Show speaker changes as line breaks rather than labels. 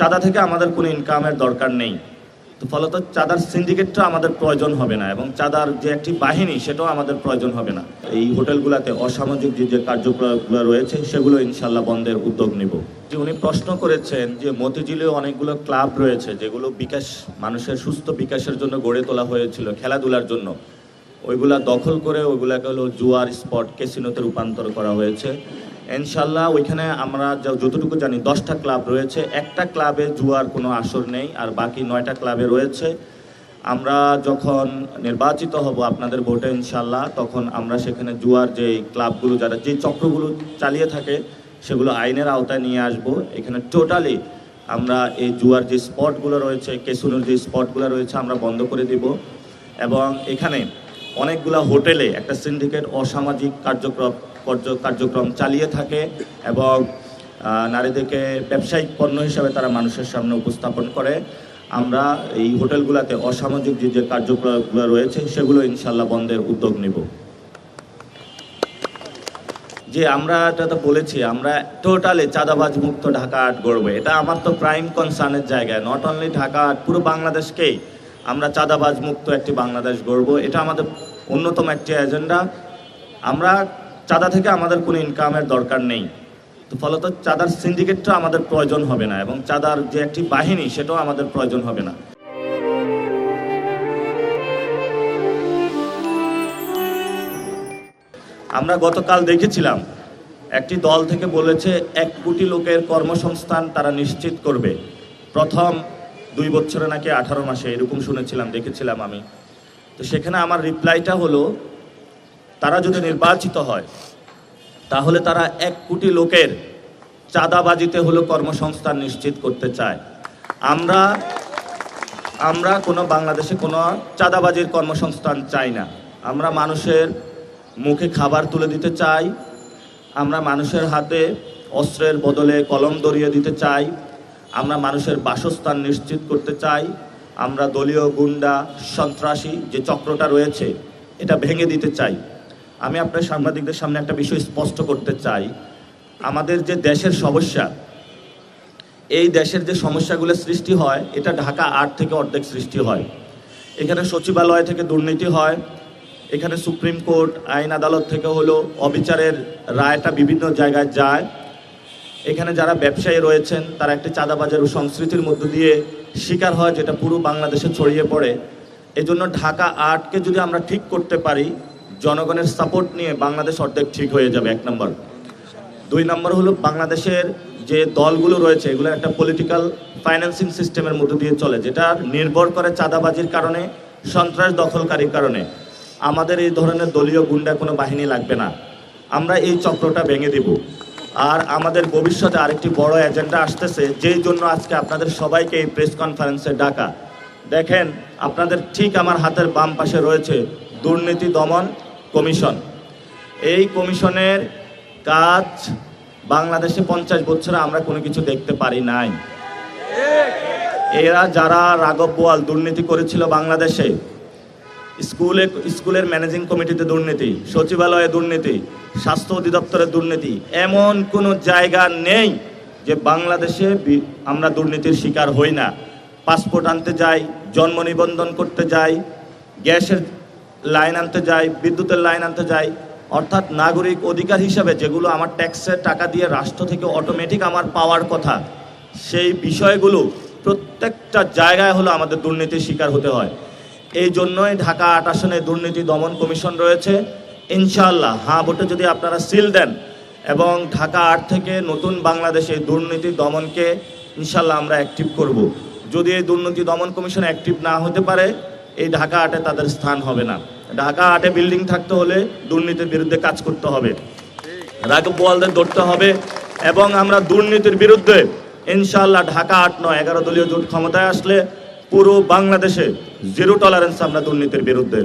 চাঁদা থেকে আমাদের কোনো ইনকামের দরকার নেই। তো ফলত চাঁদার সিন্ডিকেটটা আমাদের প্রয়োজন হবে না, এবং চাঁদার যে একটি বাহিনী সেটাও আমাদের প্রয়োজন হবে না। এই হোটেলগুলোতে অসামাজিক যে কার্যকলাপগুলো রয়েছে সেগুলো ইনশাল্লাহ বন্ধের উদ্যোগ নেব। যে উনি প্রশ্ন করেছেন যে মতিঝিলেও অনেকগুলো ক্লাব রয়েছে যেগুলো বিকাশ, মানুষের সুস্থ বিকাশের জন্য গড়ে তোলা হয়েছিল খেলাধুলার জন্য, ওইগুলা দখল করে ওইগুলাকে হলো জুয়ার স্পট, ক্যাসিনোতে রূপান্তর করা হয়েছে। ইনশাল্লাহ ওইখানে আমরা যতটুকু জানি 10টা ক্লাব রয়েছে, একটা ক্লাবে জুয়ার কোনো আসর নেই, আর বাকি 9টা ক্লাবে রয়েছে। আমরা যখন নির্বাচিত হব আপনাদের ভোটে ইনশাল্লাহ, তখন আমরা সেখানে জুয়ার যে ক্লাবগুলো, যারা যে চক্রগুলো চালিয়ে থাকে সেগুলো আইনের আওতায় নিয়ে আসব। এখানে টোটালি আমরা এই জুয়ার যে স্পটগুলো রয়েছে, ক্যাসিনোর যে স্পটগুলো রয়েছে আমরা বন্ধ করে দিব। এবং এখানে অনেকগুলো হোটেলে একটা সিন্ডিকেট অসামাজিক কার্যক্রম চালিয়ে থাকে, এবং নারীদেরকে ব্যবসায়িক পণ্য হিসাবে তারা মানুষের সামনে উপস্থাপন করে। আমরা এই হোটেলগুলোতে অসামাজিক যে কার্যক্রমগুলো রয়েছে সেগুলো ইনশাল্লাহ বন্ধের উদ্যোগ নেব। যে আমরা এটা তো বলেছি, আমরা টোটালি চাঁদাবাজ মুক্ত ঢাকা আর্ট গড়বো। এটা আমার তো প্রাইম কনসার্নের জায়গায়, নট অনলি ঢাকা আর্ট, পুরো বাংলাদেশকেই আমরা চাঁদাবাজ মুক্ত একটি বাংলাদেশ গড়বো। এটা আমাদের অন্যতম একটি এজেন্ডা। আমরা চাঁদা থেকে আমাদের কোনো ইনকামের দরকার নেই। তো ফলত চাঁদার সিন্ডিকেটটা আমাদের প্রয়োজন হবে না, এবং চাঁদার যে একটি বাহিনী সেটাও আমাদের প্রয়োজন হবে না। আমরা গতকাল দেখেছিলাম একটি দল থেকে বলেছে 1 কোটি লোকের কর্মসংস্থান তারা নিশ্চিত করবে প্রথম 2 বছরে নাকি 18 মাসে, এরকম শুনেছিলাম, দেখেছিলাম আমি। তো সেখানে আমার রিপ্লাইটা হলো, তারা যদি নির্বাচিত হয় তাহলে তারা 1 কোটি লোকের চাঁদাবাজিতে হলো কর্মসংস্থান নিশ্চিত করতে চায়। আমরা কোনো বাংলাদেশে কোনো চাঁদাবাজির কর্মসংস্থান চাই না। আমরা মানুষের মুখে খাবার তুলে দিতে চাই, আমরা মানুষের হাতে অস্ত্রের বদলে কলম ধরিয়ে দিতে চাই, আমরা মানুষের বাসস্থান নিশ্চিত করতে চাই, আমরা দলীয় গুন্ডা সন্ত্রাসী যে চক্রটা রয়েছে এটা ভেঙে দিতে চাই। আমি আপনার সাংবাদিকদের সামনে একটা বিষয় স্পষ্ট করতে চাই, আমাদের যে দেশের সমস্যা, এই দেশের যে সমস্যাগুলো সৃষ্টি হয় এটা ঢাকা আর্ট থেকে অর্ধেক সৃষ্টি হয়। এখানে সচিবালয় থেকে দুর্নীতি হয়, এখানে সুপ্রিম কোর্ট, আইন আদালত থেকে হলো অবিচারের রায়টা বিভিন্ন জায়গায় যায়। এখানে যারা ব্যবসায়ী রয়েছেন তারা একটি চাঁদাবাজার ও সংস্কৃতির মধ্য দিয়ে শিকার হয়, যেটা পুরো বাংলাদেশে ছড়িয়ে পড়ে। এজন্য ঢাকা আর্টকে যদি আমরা ঠিক করতে পারি, জনগণের সাপোর্ট নিয়ে বাংলাদেশ অর্ধেক ঠিক হয়ে যাবে, 1 নম্বর। 2 নম্বর হলো বাংলাদেশের যে দলগুলো রয়েছে এগুলো একটা পলিটিক্যাল ফাইন্যান্সিং সিস্টেমের মধ্য দিয়ে চলে, যেটা নির্ভর করে চাঁদাবাজির কারণে, সন্ত্রাস দখলকারীর কারণে। আমাদের এই ধরনের দলীয় গুন্ডা কোনো বাহিনী লাগবে না, আমরা এই চক্রটা ভেঙে দেব। আর আমাদের ভবিষ্যতে আরেকটি বড় এজেন্ডা আসতেছে, যেই জন্য আজকে আপনাদের সবাইকে এই প্রেস কনফারেন্সে ডাকা। দেখেন, আপনাদের ঠিক আমার হাতের বাম পাশে রয়েছে দুর্নীতি দমন কমিশন। এই কমিশনের কাজ বাংলাদেশে 50 বছরে আমরা কোনো কিছু দেখতে পারি নাই। এরা যারা রাঘব বোয়াল দুর্নীতি করেছিল বাংলাদেশে, স্কুলের ম্যানেজিং কমিটিতে দুর্নীতি, সচিবালয়ে দুর্নীতি, স্বাস্থ্য অধিদপ্তরের দুর্নীতি, এমন কোনো জায়গা নেই যে বাংলাদেশে আমরা দুর্নীতির শিকার হই না। পাসপোর্ট আনতে যাই, জন্ম নিবন্ধন করতে যাই, গ্যাসের লাইন আনতে যাই, বিদ্যুতের লাইন আনতে যাই, অর্থাৎ নাগরিক অধিকার হিসাবে যেগুলো আমার ট্যাক্সের টাকা দিয়ে রাষ্ট্র থেকে অটোমেটিক আমার পাওয়ার কথা, সেই বিষয়গুলো প্রত্যেকটা জায়গায় হলো আমাদের দুর্নীতির শিকার হতে হয়। এই জন্যই ঢাকা 8 আসনে দুর্নীতি দমন কমিশন রয়েছে। ইনশাআল্লাহ হ্যাঁ ভোটে যদি আপনারা সিল দেন এবং ঢাকা 8 থেকে নতুন বাংলাদেশে দুর্নীতি দমনকে ইনশাআল্লাহ আমরা অ্যাক্টিভ করব। যদি এই দুর্নীতি দমন কমিশন অ্যাক্টিভ না হতে পারে, এই ঢাকা 8-এ তাদের স্থান হবে না। ঢাকা 8-এ বিল্ডিং থাকতে হলে দুর্নীতির বিরুদ্ধে কাজ করতে হবে, রাঘব বোয়ালদের ধরতে হবে, এবং আমরা দুর্নীতির বিরুদ্ধে ইনশাআল্লাহ ঢাকা 8 নয় 11 দলীয় জোট ক্ষমতায় আসলে পুরো বাংলাদেশে 0 টলারেন্স আমরা দুর্নীতির বিরুদ্ধে।